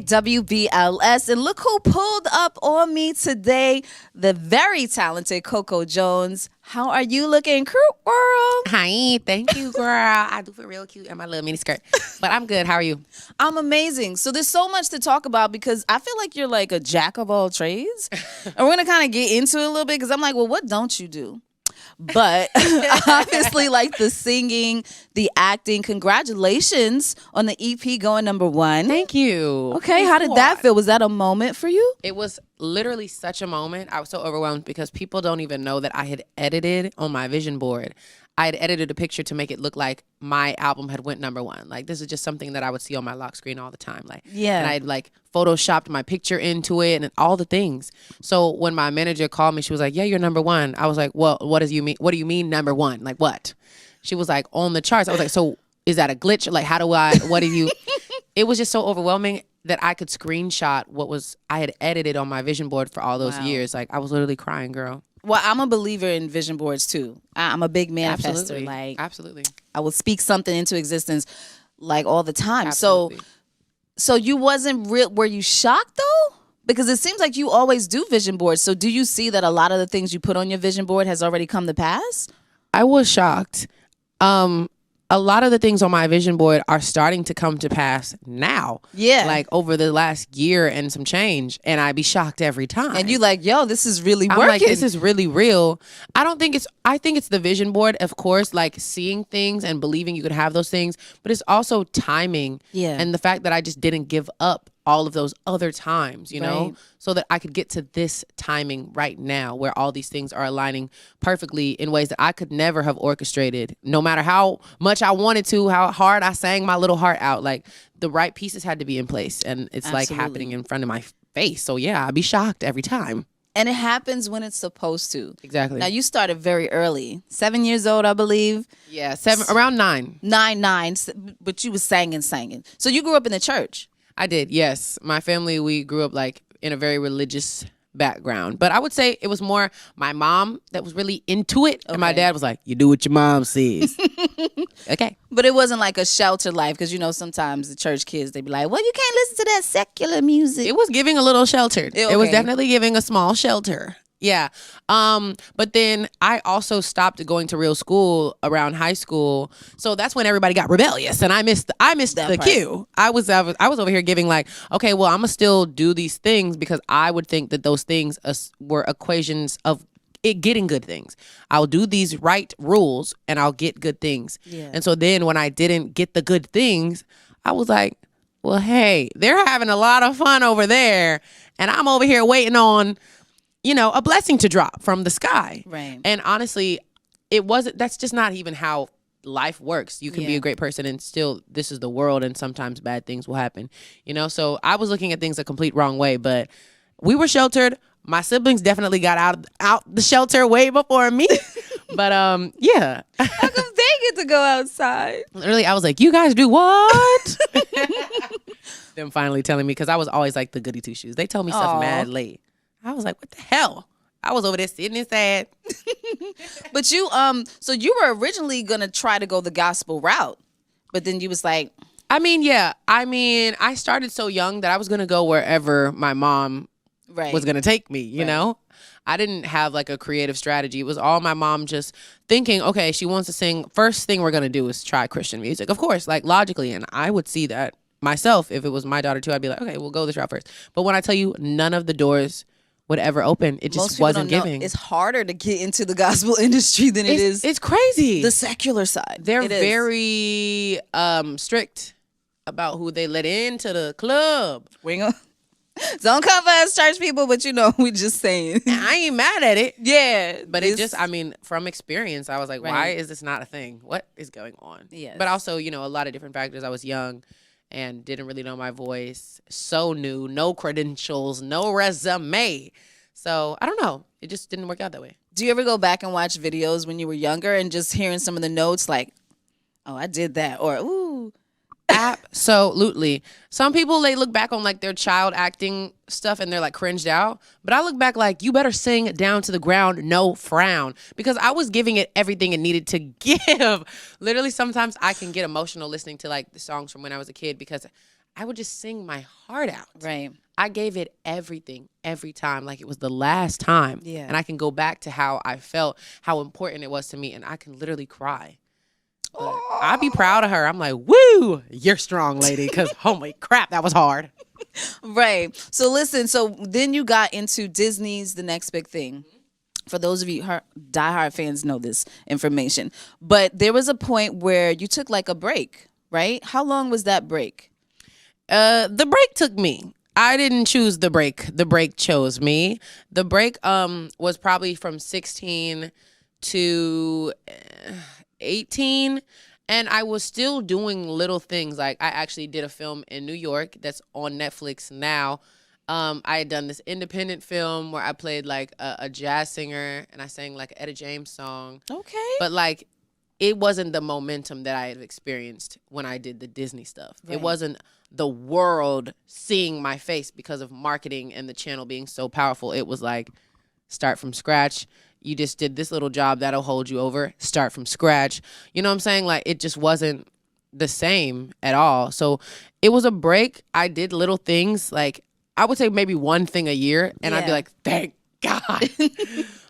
WBLS, and look who pulled up on me today, the very talented Coco Jones. How are you looking, crew world? Hi, thank you, girl. I do feel real cute in my little mini skirt, but I'm good. How are you? I'm amazing. So there's so much to talk about because I feel like you're like a jack of all trades, and we're gonna kind of get into it a little bit because I'm like, well, what don't you do? But obviously, like the singing, the acting. Congratulations on the EP going #1. Thank you. Okay, how did that feel? Was that a moment for you? It was literally such a moment. I was so overwhelmed because people don't even know that I had edited on my vision board. I had edited a picture to make it look like my album had went #1. Like, this is just something that I would see on my lock screen all the time. Like, yeah. And I'd like photoshopped my picture into it and all the things. So when my manager called me, she was like, "Yeah, you're #1." I was like, "Well, what do you mean? What do you mean #1? Like what?" She was like, "On the charts." I was like, "So is that a glitch? Like, how do I? What do you?" It was just so overwhelming that I could screenshot what was I had edited on my vision board for all those years. Like, I was literally crying, girl. Well, I'm a believer in vision boards too. I'm a big manifester. Absolutely. Like, absolutely, I will speak something into existence like all the time. Absolutely. So you wasn't real. Were you shocked though? Because it seems like you always do vision boards. So do you see that a lot of the things you put on your vision board has already come to pass? I was shocked. A lot of the things on my vision board are starting to come to pass now. Yeah. Like over the last year and some change. And I'd be shocked every time. And you like, yo, this is really working. I'm like, this is really real. I think it's the vision board, of course, like seeing things and believing you could have those things. But it's also timing. Yeah. And the fact that I just didn't give up all of those other times, you know, so that I could get to this timing right now where all these things are aligning perfectly in ways that I could never have orchestrated, no matter how much I wanted to, how hard I sang my little heart out. Like, the right pieces had to be in place, and it's like happening in front of my face. So yeah, I'd be shocked every time. And it happens when it's supposed to. Exactly. Now, you started very early. 7 years old, I believe. Yeah, around 9. 9, but you was singing. So you grew up in the church. I did, yes. My family, we grew up like in a very religious background. But I would say it was more my mom that was really into it. Okay. And my dad was like, "You do what your mom says." Okay. But it wasn't like a sheltered life because, you know, sometimes the church kids, they be like, well, you can't listen to that secular music. It was giving a little sheltered. It was definitely giving a small shelter. Yeah. But then I also stopped going to real school around high school. So that's when everybody got rebellious, and I missed the cue. I was over here giving like, okay, well, I'm gonna still do these things because I would think that those things were equations of it getting good things. I'll do these right rules and I'll get good things. Yeah. And so then when I didn't get the good things, I was like, well, hey, they're having a lot of fun over there, and I'm over here waiting on, you know, a blessing to drop from the sky. Right. And honestly, that's just not even how life works. You can be a great person and still, this is the world, and sometimes bad things will happen, you know? So I was looking at things a complete wrong way, but we were sheltered. My siblings definitely got out the shelter way before me. But yeah. How come they get to go outside? Literally, I was like, you guys do what? Them finally telling me, because I was always like the goody two shoes. They told me stuff mad late. I was like, what the hell? I was over there sitting inside. But you, so you were originally going to try to go the gospel route, but then you was like. I mean, I started so young that I was going to go wherever my mom was going to take me, you know? I didn't have like a creative strategy. It was all my mom just thinking, okay, she wants to sing. First thing we're going to do is try Christian music. Of course, like logically. And I would see that myself. If it was my daughter too, I'd be like, okay, we'll go this route first. But when I tell you, none of the doors would ever open. It just wasn't giving. It's harder to get into the gospel industry than it is. It's crazy. The secular side. They're very strict about who they let into the club. Don't come for us, church people, but you know, we just saying. I ain't mad at it. Yeah. But it just, I mean, from experience, I was like, why is this not a thing? What is going on? Yes. But also, you know, a lot of different factors. I was young and didn't really know my voice. So new, no credentials, no resume. So I don't know. It just didn't work out that way. Do you ever go back and watch videos when you were younger and just hearing some of the notes like, oh, I did that, or ooh. Absolutely. Some people, they look back on like their child acting stuff and they're like cringed out. But I look back like, you better sing down to the ground, no frown. Because I was giving it everything it needed to give. Literally, sometimes I can get emotional listening to like the songs from when I was a kid because I would just sing my heart out. Right. I gave it everything every time, like it was the last time. Yeah. And I can go back to how I felt, how important it was to me, and I can literally cry. But I'd be proud of her. I'm like, woo, you're strong, lady, because holy crap, that was hard. Right. So listen, so then you got into Disney's The Next Big Thing. For those of you diehard fans know this information. But there was a point where you took like a break, right? How long was that break? The break took me. I didn't choose the break. The break chose me. The break was probably from 16 to 18. And I was still doing little things. Like I actually did a film in New York that's on Netflix now. I had done this independent film where I played like a jazz singer and I sang like an Etta James song. Okay. But like it wasn't the momentum that I had experienced when I did the Disney stuff. Right. It wasn't the world seeing my face because of marketing and the channel being so powerful. It was like start from scratch. You just did this little job that'll hold you over. Start from scratch. You know what I'm saying? Like it just wasn't the same at all. So it was a break. I did little things. Like I would say maybe one thing a year and I'd be like, thank God.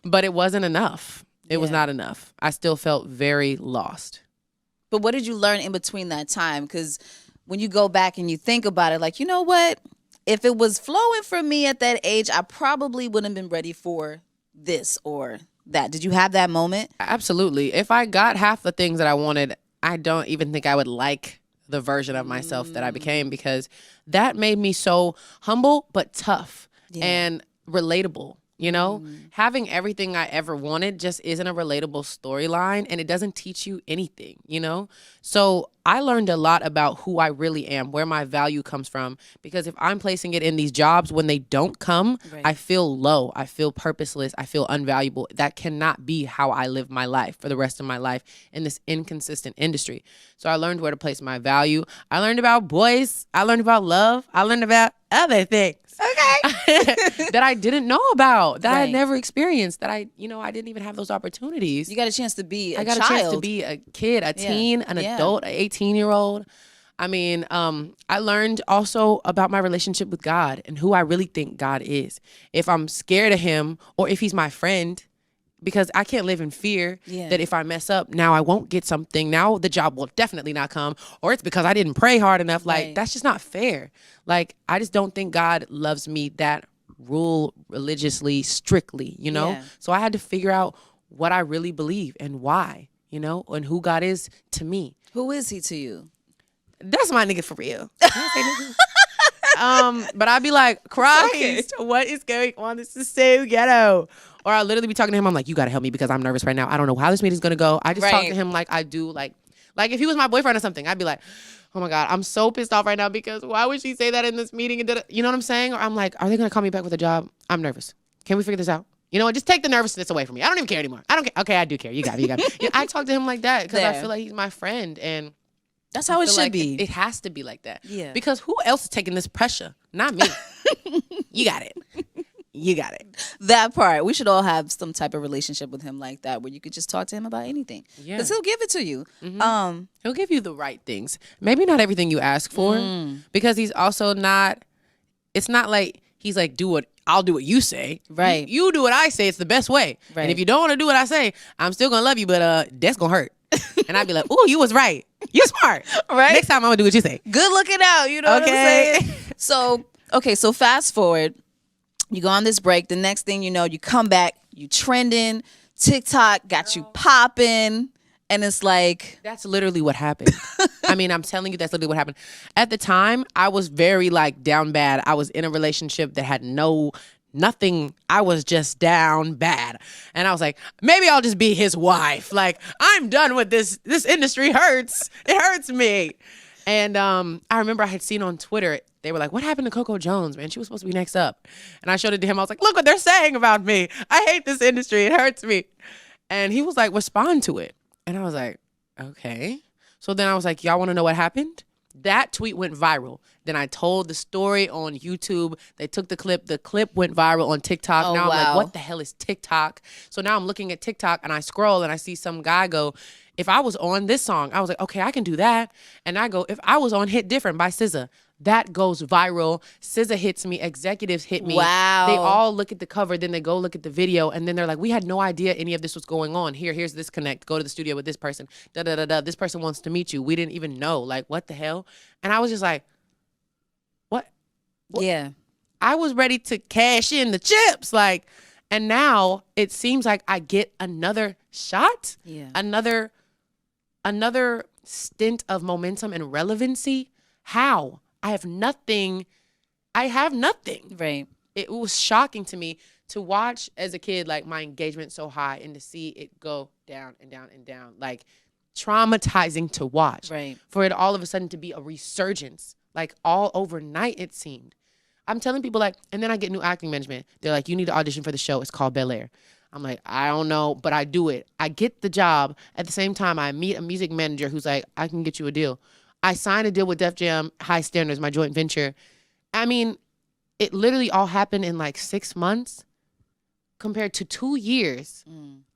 But it wasn't enough. It was not enough. I still felt very lost. But what did you learn in between that time? Because when you go back and you think about it, like, you know what? If it was flowing for me at that age, I probably wouldn't have been ready for this or that. Did you have that moment? Absolutely. If I got half the things that I wanted, I don't even think I would like the version of myself that I became, because that made me so humble but tough and relatable. You know, having everything I ever wanted just isn't a relatable storyline, and it doesn't teach you anything, you know? So I learned a lot about who I really am, where my value comes from, because if I'm placing it in these jobs, when they don't come, I feel low, I feel purposeless, I feel unvaluable. That cannot be how I live my life for the rest of my life in this inconsistent industry. So I learned where to place my value. I learned about boys. I learned about love. I learned about other things. Okay. that I didn't know about, that I had never experienced, that I didn't even have those opportunities. You got a chance to be a chance to be a kid, a teen, an adult, an 18-year-old. I mean, I learned also about my relationship with God and who I really think God is. If I'm scared of him or if he's my friend, because I can't live in fear that if I mess up, now I won't get something. Now the job will definitely not come, or it's because I didn't pray hard enough. Like, that's just not fair. Like, I just don't think God loves me that religiously, strictly, you know? Yeah. So I had to figure out what I really believe and why, you know, and who God is to me. Who is he to you? That's my nigga for real. But I'd be like, Christ, what is going on? This is so ghetto. Or I'll literally be talking to him. I'm like, you got to help me because I'm nervous right now. I don't know how this meeting's going to go. I just talk to him like I do. Like if he was my boyfriend or something, I'd be like, oh my God, I'm so pissed off right now because why would she say that in this meeting? You know what I'm saying? Or I'm like, are they going to call me back with a job? I'm nervous. Can we figure this out? You know what? Just take the nervousness away from me. I don't even care anymore. I don't care. Okay, I do care. You got it. I talk to him like that because I feel like he's my friend. And that's how it should be. It has to be like that. Yeah. Because who else is taking this pressure? Not me. You got it. You got it. That part. We should all have some type of relationship with him like that where you could just talk to him about anything. Yeah. Because he'll give it to you. Mm-hmm. He'll give you the right things. Maybe not everything you ask for. Because he's also not, it's not like he's like, I'll do what you say. Right. You do what I say. It's the best way. Right. And if you don't want to do what I say, I'm still going to love you, but that's going to hurt. And I'd be like, ooh, you was right. You're smart. Right. Next time I'm going to do what you say. Good looking out. You know what I'm saying? So fast forward. You go on this break. The next thing you know, you come back, you trending. TikTok got you popping. And it's like... That's literally what happened. I mean, I'm telling you, that's literally what happened. At the time, I was very like down bad. I was in a relationship that had nothing. I was just down bad. And I was like, maybe I'll just be his wife. Like, I'm done with this. This industry hurts. It hurts me. And I remember I had seen on Twitter, they were like, what happened to Coco Jones, man? She was supposed to be next up. And I showed it to him. I was like, look what they're saying about me. I hate this industry. It hurts me. And he was like, respond to it. And I was like, okay. So then I was like, y'all want to know what happened? That tweet went viral. Then I told the story on YouTube. They took the clip. The clip went viral on TikTok. Oh, now wow. I'm like, what the hell is TikTok? So now I'm looking at TikTok and I scroll and I see some guy go, if I was on this song, I was like, okay, I can do that. And I go, if I was on Hit Different by SZA, That goes viral. SZA hits me. Executives hit me. Wow. They all look at the cover. Then they go look at the video. And then they're like, we had no idea any of this was going on. Here's this connect. Go to the studio with this person. Da-da-da-da. This person wants to meet you. We didn't even know. Like, what the hell? And I was just like, what? Yeah. I was ready to cash in the chips. Like, and now it seems like I get another shot. Yeah. Another stint of momentum and relevancy. How? I have nothing. Right. It was shocking to me to watch as a kid, like my engagement so high and to see it go down and down and down. Like traumatizing to watch. Right. For it all of a sudden to be a resurgence, like all overnight it seemed. I'm telling people like, and then I get new acting management. They're like, you need to audition for the show. It's called Bel-Air. I'm like, I don't know, but I do it. I get the job. At the same time, I meet a music manager who's like, I can get you a deal. I signed a deal with Def Jam High Standards, my joint venture. I mean, it literally all happened in like 6 months compared to 2 years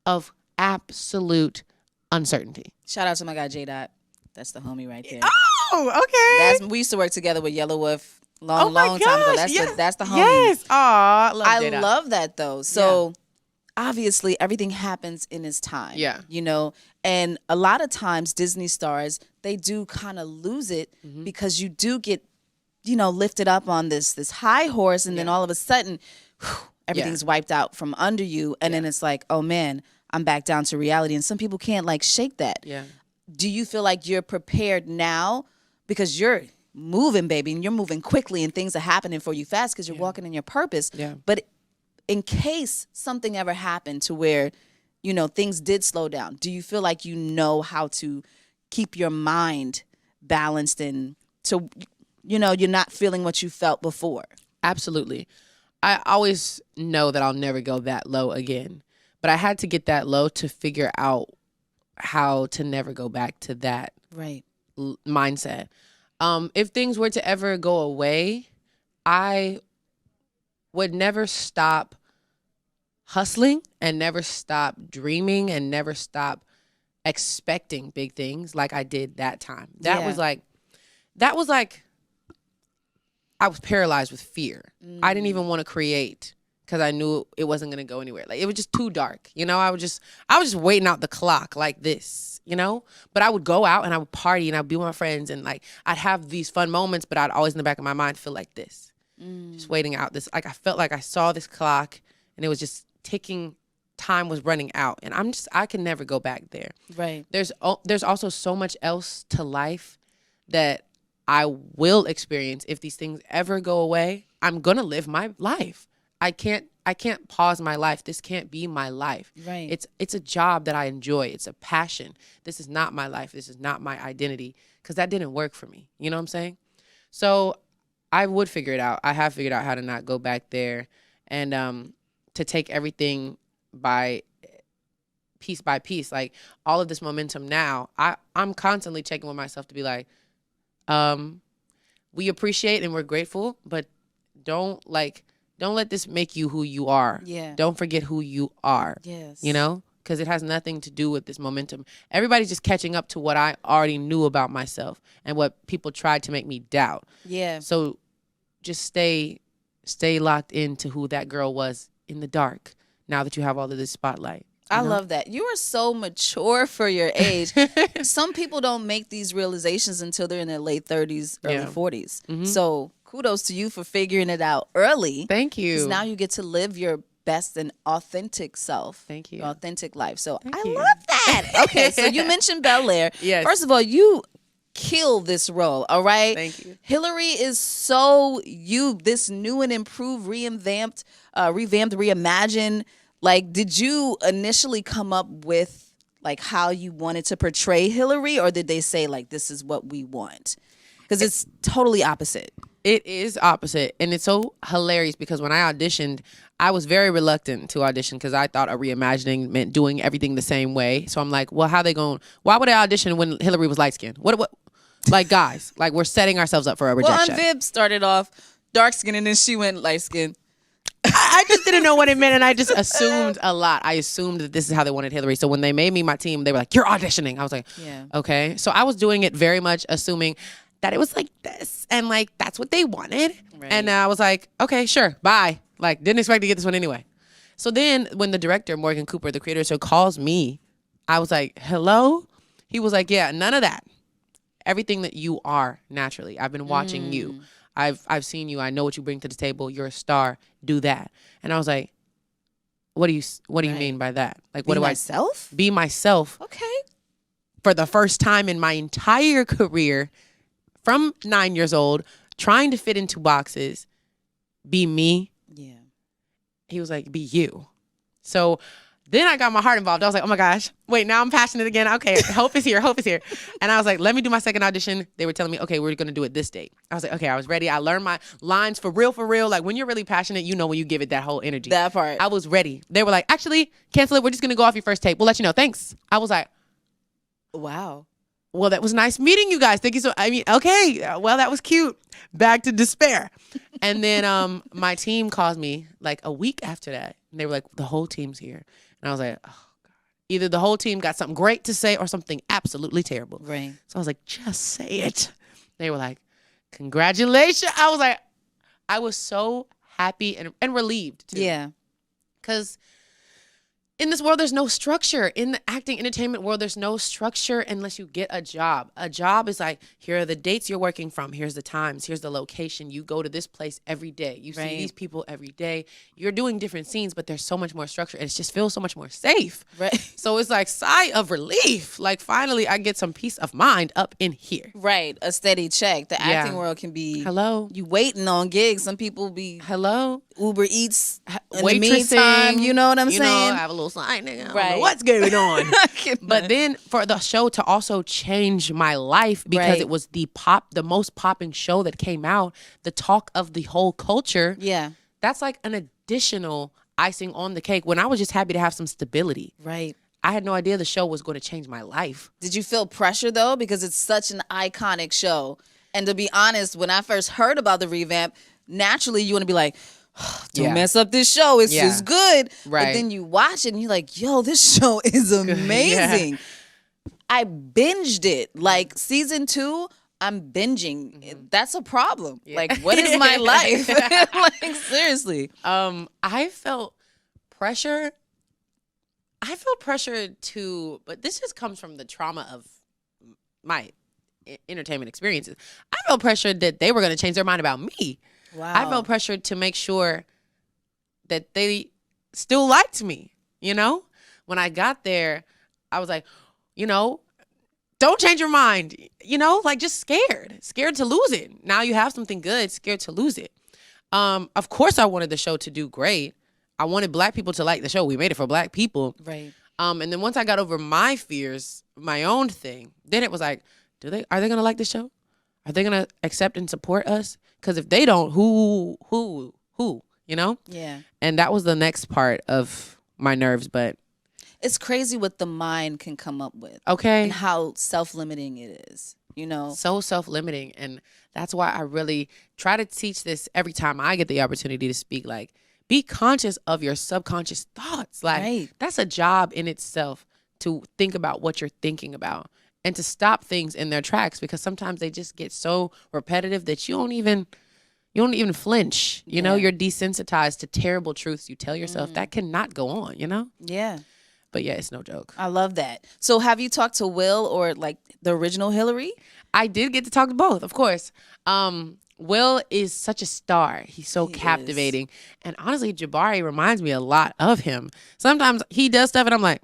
of absolute uncertainty. Shout out to my guy J-Dot. That's the homie right there. Oh, okay. We used to work together with Yellow Wolf Oh my long time ago. gosh, That's the homie. Yes. Aw, I love that though. So obviously everything happens in its time. Yeah. You know, and a lot of times Disney stars, they do kind of lose it because you do get, you know, lifted up on this high horse and then all of a sudden everything's wiped out from under you. And then it's like, oh man, I'm back down to reality. And some people can't like shake that. Yeah. Do you feel like you're prepared now because you're moving, baby, and you're moving quickly and things are happening for you fast because you're walking in your purpose. Yeah. But in case something ever happened to where, you know, things did slow down, do you feel like you know how to keep your mind balanced and to, you know, you're not feeling what you felt before? Absolutely. I always know that I'll never go that low again. But I had to get that low to figure out how to never go back to that mindset. If things were to ever go away, I would never stop hustling and never stop dreaming and never stop expecting big things like I did that time. That was like I was paralyzed with fear. I didn't even want to create because I knew it wasn't going to go anywhere. Like it was just too dark. You know, I was just waiting out the clock like this, you know? But I would go out and I would party and I'd be with my friends and like I'd have these fun moments, but I'd always in the back of my mind feel like this. Just waiting out this. Like I felt like I saw this clock and it was just ticking. Time was running out and I can never go back there. Right. There's also so much else to life that I will experience if these things ever go away. I'm going to live my life. I can't pause my life. This can't be my life. Right. It's a job that I enjoy. It's a passion. This is not my life. This is not my identity because that didn't work for me. You know what I'm saying? So I would figure it out. I have figured out how to not go back there and to take everything by piece. Like all of this momentum now, I'm constantly checking with myself to be like, we appreciate and we're grateful, but don't let this make you who you are. Yeah. Don't forget who you are. Yes. You know? Because it has nothing to do with this momentum. Everybody's just catching up to what I already knew about myself and what people tried to make me doubt. Yeah. So just stay locked into who that girl was in the dark now that you have all of this spotlight. I love that. You are so mature for your age. Some people don't make these realizations until they're in their late 30s, early 40s. Mm-hmm. So kudos to you for figuring it out early. Thank you. Because now you get to live your best and authentic self. Thank you. Your authentic life. So Thank I you. love that. Okay, so you mentioned Bel-Air. Yes. First of all, you kill this role, all right? Thank you. Hilary is so you, this new and improved, revamped, reimagined. Like, did you initially come up with like how you wanted to portray Hilary, or did they say like this is what we want? Because it's totally opposite. It is opposite, and it's so hilarious because when I auditioned, I was very reluctant to audition because I thought a reimagining meant doing everything the same way. So I'm like, well, why would I audition when Hilary was light skinned? What? Like, guys, like we're setting ourselves up for a rejection. Well, Viv started off dark skinned and then she went light skinned. I just didn't know what it meant, and I just assumed a lot. I assumed that this is how they wanted Hilary. So when they made me my team, they were like, you're auditioning. I was like, yeah, okay. So I was doing it very much assuming that it was like this. And like, that's what they wanted. Right. And I was like, okay, sure, bye. Like, didn't expect to get this one anyway. So then when the director, Morgan Cooper, the creator of the show, calls me, I was like, hello? He was like, yeah, none of that. Everything that you are naturally. I've been watching you. I've seen you. I know what you bring to the table. You're a star. Do that. And I was like, what do you mean by that? Like, what do myself? Be myself. Okay. For the first time in my entire career, from 9 years old, trying to fit into boxes, be me. Yeah. He was like, be you. So then I got my heart involved. I was like, oh my gosh, wait, now I'm passionate again. Okay, hope is here, hope is here. And I was like, let me do my second audition. They were telling me, okay, we're going to do it this date. I was like, okay, I was ready. I learned my lines for real. Like when you're really passionate, you know when you give it that whole energy. That part. I was ready. They were like, actually, cancel it. We're just going to go off your first tape. We'll let you know. Thanks. I was like, wow. Well, that was nice meeting you guys. Thank you so. I mean, okay. Well, that was cute. Back to despair. And then my team called me like a week after that. And they were like, the whole team's here. And I was like, oh, God. Either the whole team got something great to say or something absolutely terrible. Right. So I was like, just say it. They were like, congratulations. I was like, I was so happy and relieved too. Yeah. Because in this world, there's no structure. In the acting entertainment world, there's no structure unless you get a job. A job is like, here are the dates you're working from. Here's the times. Here's the location. You go to this place every day. You see these people every day. You're doing different scenes, but there's so much more structure. And it just feels so much more safe. Right. So it's like sigh of relief. Like finally, I get some peace of mind up in here. Right. A steady check. The acting world can be. Hello. You waiting on gigs. Some people be. Hello. Uber Eats in Waitressing, the meantime. You know what I'm saying? I have a little sign, nigga. I don't know Right. what's going on? But then for the show to also change my life because it was the most popping show that came out, the talk of the whole culture. Yeah. That's like an additional icing on the cake when I was just happy to have some stability. Right. I had no idea the show was going to change my life. Did you feel pressure though? Because it's such an iconic show. And to be honest, when I first heard about the revamp, naturally you want to be like, don't mess up this show. It's just good. Right. But then you watch it and you're like, yo, this show is amazing. I binged it. Like season 2, I'm binging. That's a problem. Like, what is my life? Like, seriously. I felt pressure. But this just comes from the trauma of my entertainment experiences. I felt pressured that they were going to change their mind about me. Wow. I felt pressured to make sure that they still liked me, you know? When I got there, I was like, you know, don't change your mind, you know? Like just scared to lose it. Now you have something good, scared to lose it. Of course I wanted the show to do great. I wanted Black people to like the show. We made it for Black people. Right. And then once I got over my fears, my own thing, then it was like, are they going to like the show? Are they going to accept and support us? Because if they don't, who, you know? Yeah. And that was the next part of my nerves, but. It's crazy what the mind can come up with. Okay. And how self-limiting it is, you know? So self-limiting. And that's why I really try to teach this every time I get the opportunity to speak. Like, be conscious of your subconscious thoughts. Like, that's a job in itself to think about what you're thinking about. And to stop things in their tracks because sometimes they just get so repetitive that you don't even flinch. You know, you're desensitized to terrible truths you tell yourself. That cannot go on, you know? Yeah. But yeah, it's no joke. I love that. So have you talked to Will or like the original Hilary? I did get to talk to both, of course. Will is such a star. He's so captivating. And honestly, Jabari reminds me a lot of him. Sometimes he does stuff and I'm like,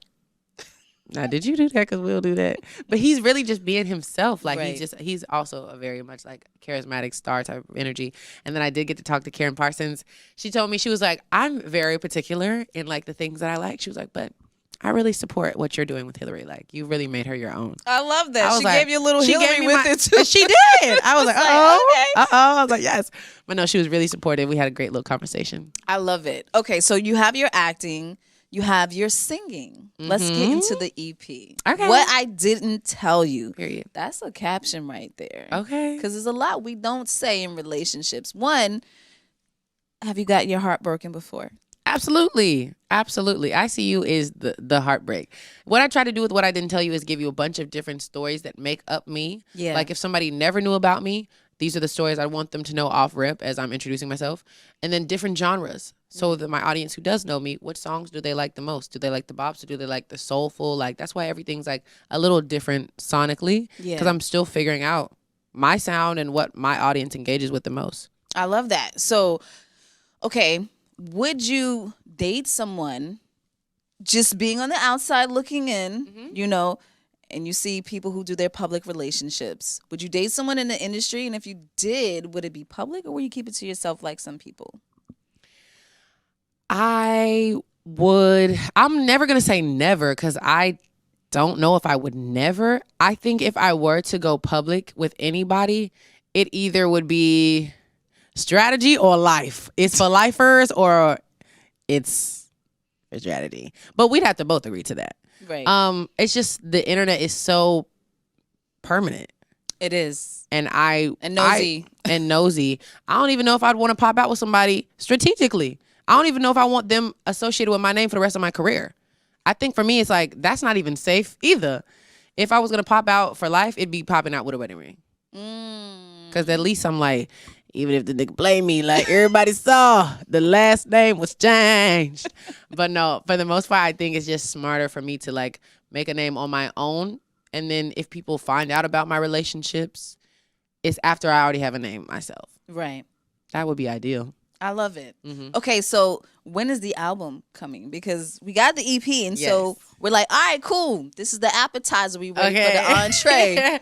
now, did you do that? Because we'll do that. But he's really just being himself. Like, he's also a very much like charismatic star type of energy. And then I did get to talk to Karen Parsons. She told me, she was like, I'm very particular in like the things that I like. She was like, but I really support what you're doing with Hilary. Like, you really made her your own. I love that. She gave you a little Hilary with it too. She did. I was like, I was like, yes. But no, she was really supportive. We had a great little conversation. I love it. Okay, so you have your acting. You have your singing. Let's get into the EP. Okay. What I didn't tell you. Period. That's a caption right there. Okay. Because there's a lot we don't say in relationships. One, have you gotten your heart broken before? Absolutely. ICU is the heartbreak. What I try to do with What I Didn't Tell You is give you a bunch of different stories that make up me. Yeah. Like if somebody never knew about me, these are the stories I want them to know off rip as I'm introducing myself. And then different genres. So that my audience who does know me, what songs do they like the most? Do they like the bops or do they like the soulful? Like that's why everything's like a little different sonically. Yeah. Because I'm still figuring out my sound and what my audience engages with the most. I love that. So, okay, would you date someone just being on the outside looking in, you know, and you see people who do their public relationships? Would you date someone in the industry? And if you did, would it be public or would you keep it to yourself like some people? I'm never going to say never because I don't know if I would never. I think if I were to go public with anybody, it either would be strategy or life. It's for lifers or it's for strategy. But we'd have to both agree to that. Right. It's just the internet is so permanent. It is. And nosy. Nosy. I don't even know if I'd want to pop out with somebody strategically. I don't even know if I want them associated with my name for the rest of my career. I think for me, it's like, that's not even safe either. If I was going to pop out for life, it'd be popping out with a wedding ring. Because at least I'm like, even if the nigga blame me, like everybody saw, the last name was changed. But no, for the most part, I think it's just smarter for me to like make a name on my own. And then if people find out about my relationships, it's after I already have a name myself. Right. That would be ideal. I love it. Okay, so when is the album coming? Because we got the EP, and so we're like, all right, cool. This is the appetizer. We ready for the entree.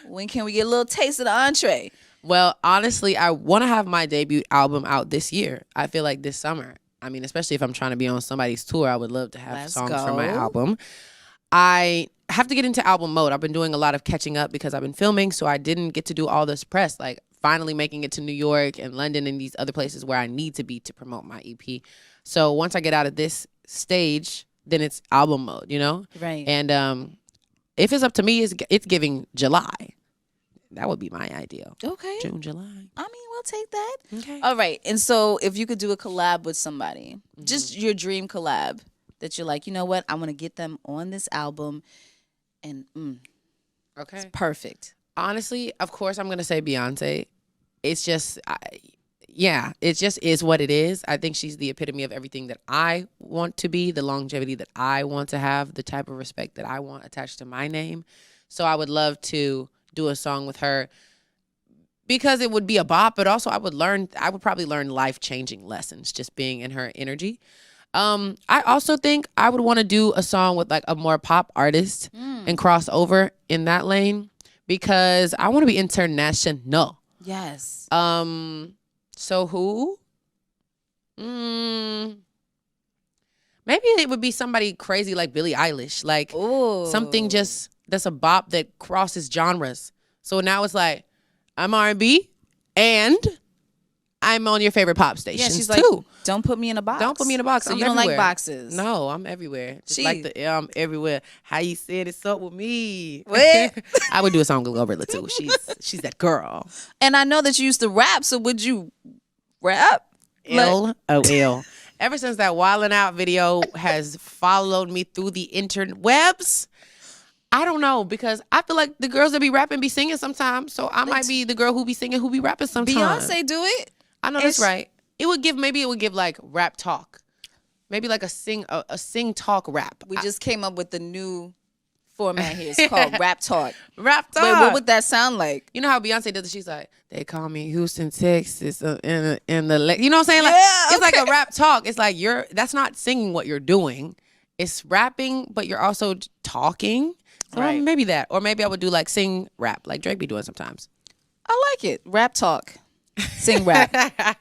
When can we get a little taste of the entree? Well, honestly, I want to have my debut album out this year. I feel like this summer. I mean, especially if I'm trying to be on somebody's tour, I would love to have songs for my album. I have to get into album mode. I've been doing a lot of catching up because I've been filming, so I didn't get to do all this press. Like, finally making it to New York and London and these other places where I need to be to promote my EP. So once I get out of this stage, then it's album mode, you know? Right. And if it's up to me, it's giving July. That would be my ideal. Okay. June, July. I mean, we'll take that. Okay. All right. And so if you could do a collab with somebody, just your dream collab that you're like, you know what? I want to get them on this album and okay, it's perfect. Honestly, of course, I'm going to say Beyonce. It's just, it just is what it is. I think she's the epitome of everything that I want to be, the longevity that I want to have, the type of respect that I want attached to my name. So I would love to do a song with her because it would be a bop, but also I would probably learn life-changing lessons just being in her energy. I also think I would want to do a song with like a more pop artist and cross over in that lane because I want to be international. Yes. So who? Maybe it would be somebody crazy like Billie Eilish, like something just that's a bop that crosses genres. So now it's like I'm R&B and I'm on your favorite pop stations she's too. Like, don't put me in a box. Don't put me in a box. So I'm you don't everywhere. like boxes? No, I'm everywhere. Just like I'm everywhere. How you said it's up with me? What? I would do a song with Glorilla too. She's that girl. And I know that you used to rap. So would you rap? LOL. Ever since that Wildin' Out video has followed me through the interwebs, I don't know, because I feel like the girls that be rapping be singing sometimes. So I might be the girl who be singing who be rapping sometimes. Beyonce do it. I know that's right. It would give like rap talk. Maybe like a sing talk rap. We just came up with the new format here. It's called rap talk. Rap talk. Wait, what would that sound like? You know how Beyonce does it? She's like, they call me Houston, Texas, in the you know what I'm saying? Like, it's like a rap talk. It's like that's not singing what you're doing. It's rapping, but you're also talking. So right. Maybe that. Or maybe I would do like sing rap like Drake be doing sometimes. I like it. Rap talk. Sing rap.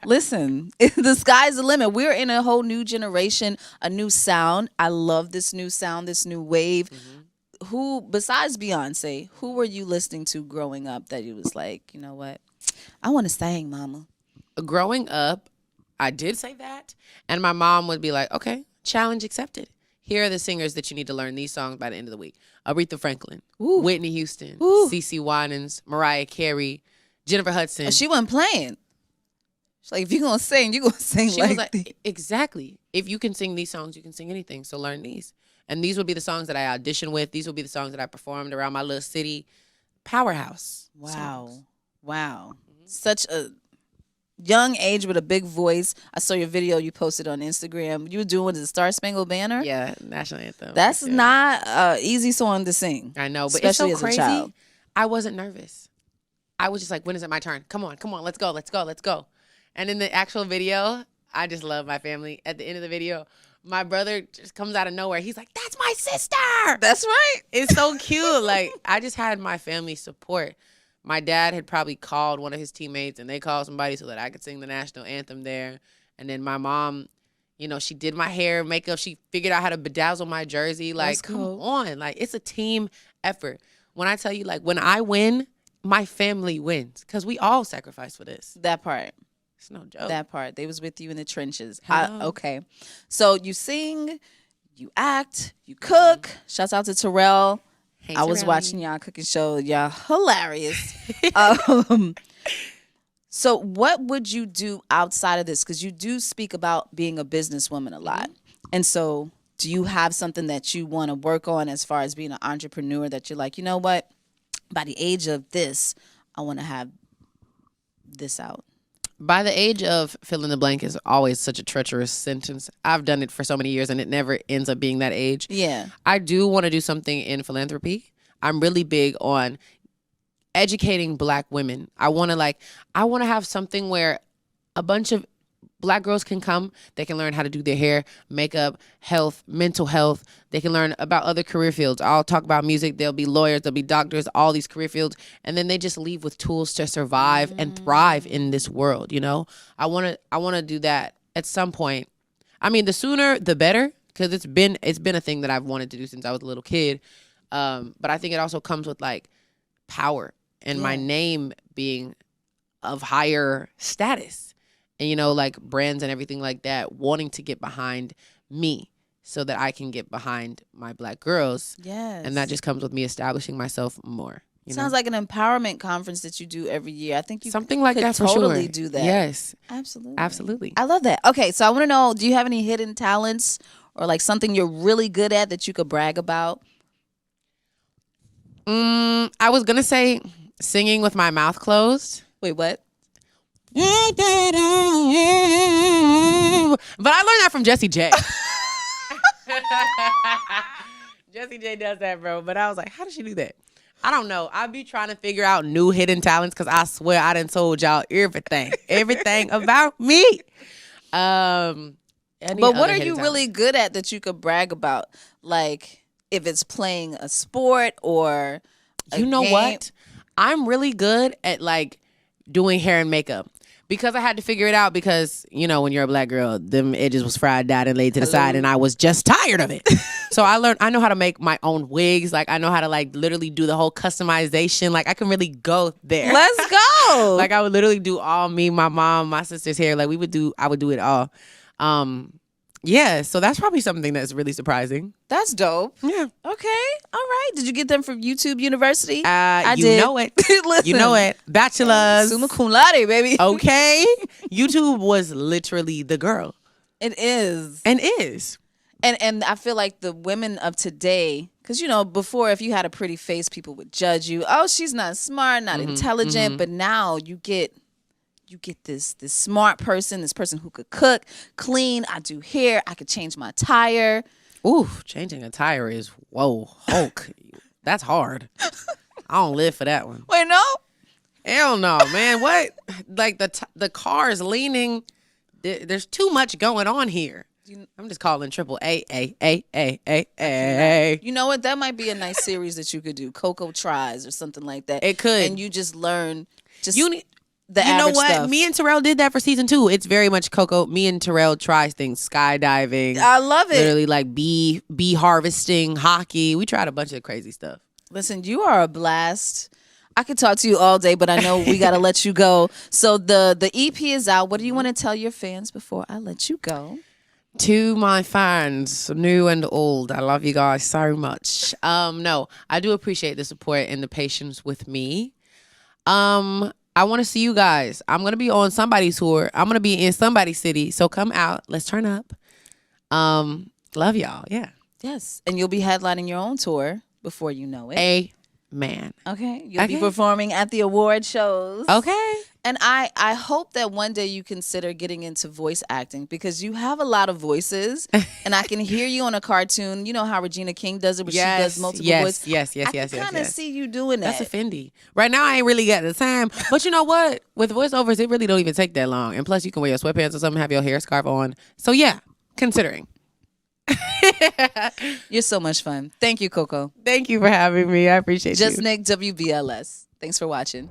Listen, the sky's the limit. We're in a whole new generation, a new sound. I love this new sound, this new wave. Who, besides Beyonce, who were you listening to growing up that you was like, you know what? I want to sing, mama. Growing up, I did say that. And my mom would be like, okay, challenge accepted. Here are the singers that you need to learn these songs by the end of the week. Aretha Franklin, Whitney Houston, CeCe Winans, Mariah Carey, Jennifer Hudson. She wasn't playing. She's like, if you're going to sing, you're going to sing She was like, exactly. If you can sing these songs, you can sing anything. So learn these. And these would be the songs that I auditioned with. These would be the songs that I performed around my little city. Powerhouse. Wow. Songs. Wow. Such a young age with a big voice. I saw your video you posted on Instagram. You were doing the Star Spangled Banner. Yeah, national anthem. That's not an easy song to sing. I know, but especially it's so as crazy. A child. I wasn't nervous. I was just like, when is it my turn? Come on, let's go. And in the actual video, I just love my family. At the end of the video, my brother just comes out of nowhere. He's like, that's my sister. That's right. It's so cute. Like, I just had my family support. My dad had probably called one of his teammates, and they called somebody so that I could sing the national anthem there. And then my mom, you know, she did my hair, makeup. She figured out how to bedazzle my jersey. Like, come on. Like, it's a team effort. When I tell you, like, when I win, my family wins because we all sacrifice for this. That part. It's no joke. That part. They was with you in the trenches. Hello. Okay. So you sing, you act, you cook. Shouts out to Terrell. Hey, I was Terrell. watching y'all cooking show. Y'all hilarious. So what would you do outside of this? Because you do speak about being a businesswoman a lot. And so do you have something that you want to work on as far as being an entrepreneur that you're like, you know what? By the age of this, I want to have this out. By the age of fill in the blank is always such a treacherous sentence. I've done it for so many years and it never ends up being that age. Yeah. I do want to do something in philanthropy. I'm really big on educating Black women. I want to have something where a bunch of Black girls can come. They can learn how to do their hair, makeup, health, mental health. They can learn about other career fields. I'll talk about music. There'll be lawyers. There'll be doctors, all these career fields. And then they just leave with tools to survive and thrive in this world, you know? I want to do that at some point. I mean, the sooner, the better, because it's been a thing that I've wanted to do since I was a little kid. But I think it also comes with, like, power and my name being of higher status. And, you know, like brands and everything like that, wanting to get behind me so that I can get behind my Black girls. Yes. And that just comes with me establishing myself more. Sounds like an empowerment conference that you do every year. I think you something like could that for totally sure. do that. Yes. Absolutely. Absolutely. I love that. Okay, so I want to know, do you have any hidden talents or like something you're really good at that you could brag about? I was going to say singing with my mouth closed. Wait, what? But I learned that from Jessie J. Jessie J does that, bro. But I was like, how does she do that? I don't know. I be trying to figure out new hidden talents because I swear I done told y'all everything about me. But what are you really good at that you could brag about? Like if it's playing a sport or a You know game? what? I'm really good at like doing hair and makeup. Because I had to figure it out because, you know, when you're a Black girl, them edges was fried, dyed, and laid to the side, and I was just tired of it. So I know how to make my own wigs. Like, I know how to, like, literally do the whole customization. Like, I can really go there. Let's go. Like, I would literally do all me, my mom, my sister's hair. Like, I would do it all. Yeah, so that's probably something that's really surprising. That's dope. Yeah. Okay. All right. Did you get them from YouTube University? I did. know it. Listen. You know it. Bachelor's. Summa cum laude, baby. Okay. YouTube was literally the girl. It is. And is. And I feel like the women of today, because, you know, before if you had a pretty face, people would judge you. Oh, she's not smart, not intelligent. But now you get this smart person, this person who could cook, clean. I do hair. I could change my tire. Ooh, changing a tire is, whoa, Hulk. That's hard. I don't live for that one. Wait, no? Hell no, man. What? Like the car is leaning. There's too much going on here. I'm just calling triple A. You know what? That might be a nice series that you could do. Coco tries or something like that. It could. And you just learn You know what? stuff. Me and Terrell did that for season 2. It's very much Coco. Me and Terrell tries things. Skydiving. I love it. Literally like bee harvesting, hockey. We tried a bunch of crazy stuff. Listen, you are a blast. I could talk to you all day, but I know we got to let you go. So the EP is out. What do you want to tell your fans before I let you go? To my fans, new and old, I love you guys so much. No, I do appreciate the support and the patience with me. I want to see you guys. I'm going to be on somebody's tour. I'm going to be in somebody's city. So come out. Let's turn up. Love y'all. Yeah. Yes. And you'll be headlining your own tour before you know it. Amen. Okay. You'll be performing at the award shows. Okay. And I hope that one day you consider getting into voice acting because you have a lot of voices. And I can hear you on a cartoon. You know how Regina King does it, but she does multiple voices. Yes. I can kind of see you doing that. That's a Fendi. Right now, I ain't really got the time. But you know what? With voiceovers, it really don't even take that long. And plus, you can wear your sweatpants or something, have your hair scarf on. So yeah, considering. You're so much fun. Thank you, Coco. Thank you for having me. I appreciate you. Just Nick, WBLS. Thanks for watching.